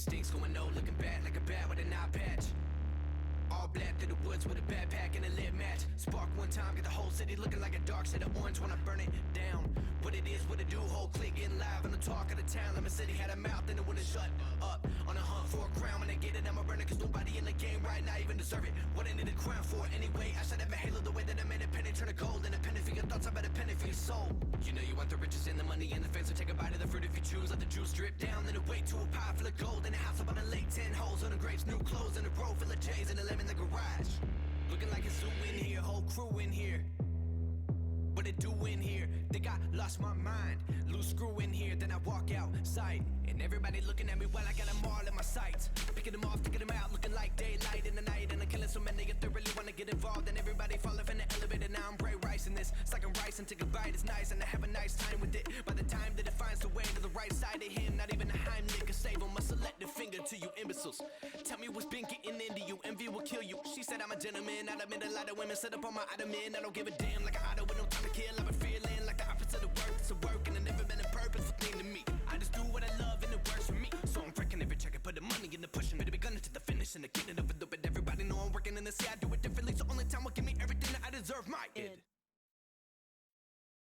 stinks, going no, looking bad like a bat with an eye patch. All black through the woods with a backpack and a lit match. Spark one time, get the whole city looking like a dark shade of orange when I burn it down. What it is, what it do, whole clique getting live on the talk of the town. Like my city had a mouth and it wouldn't shut up. On a hunt for a crown, when I get it, I'ma burn it, cause nobody in the game right now even deserve it. What I need a crown for anyway, I should have a halo the way that I made a penny turn to gold. And a penny for your thoughts, I bet a penny for your soul. You know you want the riches and the money and the fame, so take a bite of the fruit if you choose. Let the juice drip down, then away to a pie full of gold. In a house up on a lake, 10 holes on the grapes, new clothes in a row full of J's and a lemon in the garage. Looking like a zoo in here, whole crew in here. What it do in here? Think I lost my mind. Loose screw in here, then I walk outside. And everybody looking at me while I got them all in my sights. Picking them off, taking them out, looking like daylight in the night. And I'm killing so many if they really wanna get involved. And everybody falling from the elevator, now I'm Bray Rice in this. It's like I'm rice and take a bite, it's nice. And I have a nice time with it. By the time that it finds the way to the right side of him, not even a Heimlich can save him. A selective finger to you imbeciles. Tell me what's been getting into you, envy will kill you. She said I'm a gentleman, out of a lot of women set up on my ottoman. I don't give a damn like I